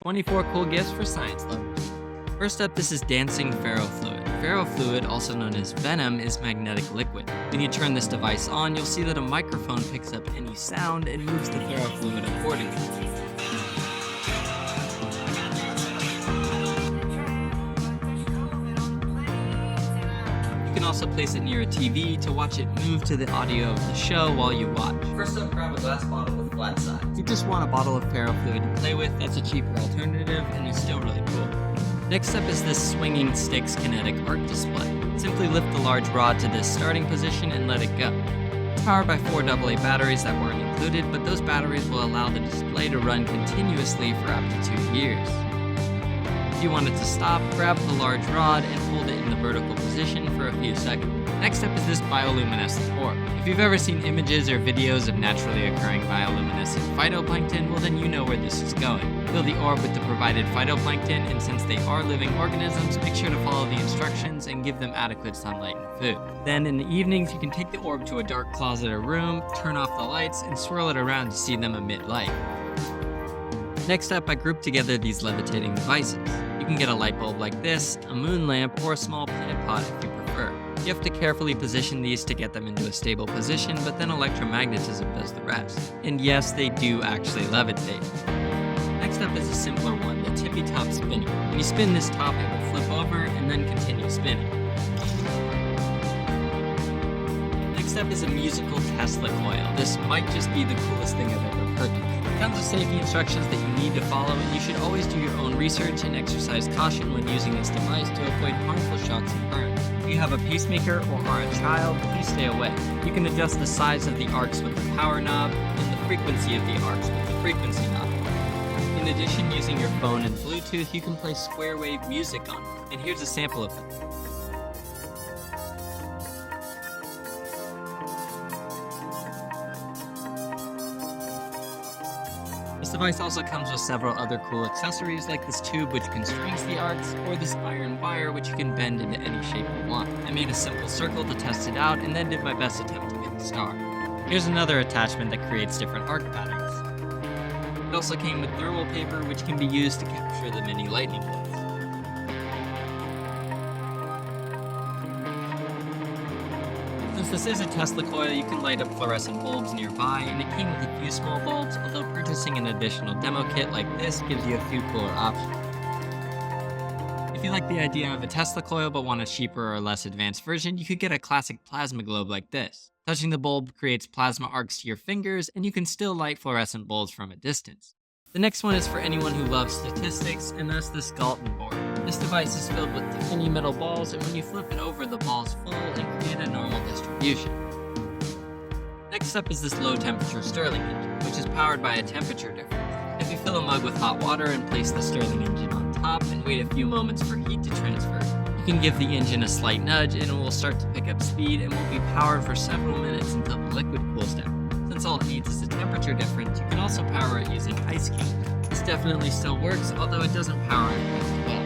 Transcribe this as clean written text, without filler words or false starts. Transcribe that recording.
24 cool gifts for science lovers. First up, this is dancing ferrofluid. Ferrofluid, also known as venom, is magnetic liquid. When you turn this device on, you'll see that a microphone picks up any sound and moves the ferrofluid accordingly. You can also place it near a TV to watch it move to the audio of the show while you watch. First up, grab a glass bottle with flat sides. If you just want a bottle of ferrofluid to play with, that's a cheaper alternative and is still really cool. Next up is this swinging sticks kinetic art display. Simply lift the large rod to this starting position and let it go. It's powered by 4 AA batteries that weren't included, but those batteries will allow the display to run continuously for up to 2 years. If you want it to stop, grab the large rod and hold it in the vertical position for a few seconds. Next up is this bioluminescent orb. If you've ever seen images or videos of naturally occurring bioluminescent phytoplankton, well then you know where this is going. Fill the orb with the provided phytoplankton, and since they are living organisms, make sure to follow the instructions and give them adequate sunlight and food. Then in the evenings, you can take the orb to a dark closet or room, turn off the lights, and swirl it around to see them emit light. Next up, I grouped together these levitating devices. You can get a light bulb like this, a moon lamp, or a small plant pot if you prefer. You have to carefully position these to get them into a stable position, but then electromagnetism does the rest. And yes, they do actually levitate. Next up is a simpler one, the tippy top spinner. When you spin this top, it will flip over and then continue spinning. Next up is a musical Tesla coil. This might just be the coolest thing I've ever purchased. It comes with safety instructions that you need to follow, and you should always do your own research and exercise caution when using this device to avoid harmful shocks and burns. If you have a pacemaker or are a child, please stay away. You can adjust the size of the arcs with the power knob and the frequency of the arcs with the frequency knob. In addition, using your phone and Bluetooth, you can play square wave music on it. And here's a sample of it. This device also comes with several other cool accessories like this tube which constrains the arcs, or this iron wire which you can bend into any shape you want. I made a simple circle to test it out and then did my best attempt to get the star. Here's another attachment that creates different arc patterns. It also came with thermal paper which can be used to capture the mini lightning bolts. Since this is a Tesla coil, you can light up fluorescent bulbs nearby, and it came with a few small bulbs, although purchasing an additional demo kit like this gives you a few cooler options. If you like the idea of a Tesla coil but want a cheaper or less advanced version, you could get a classic plasma globe like this. Touching the bulb creates plasma arcs to your fingers, and you can still light fluorescent bulbs from a distance. The next one is for anyone who loves statistics, and that's the Galton board. This device is filled with tiny metal balls, and when you flip it over, the balls fall and create a normal distribution. Next up is this low temperature Stirling engine, which is powered by a temperature difference. If you fill a mug with hot water and place the Stirling engine on top and wait a few moments for heat to transfer, you can give the engine a slight nudge and it will start to pick up speed and will be powered for several minutes until the liquid cools down. Since all it needs is a temperature difference, you can also power it using ice cubes. This definitely still works, although it doesn't power it as well.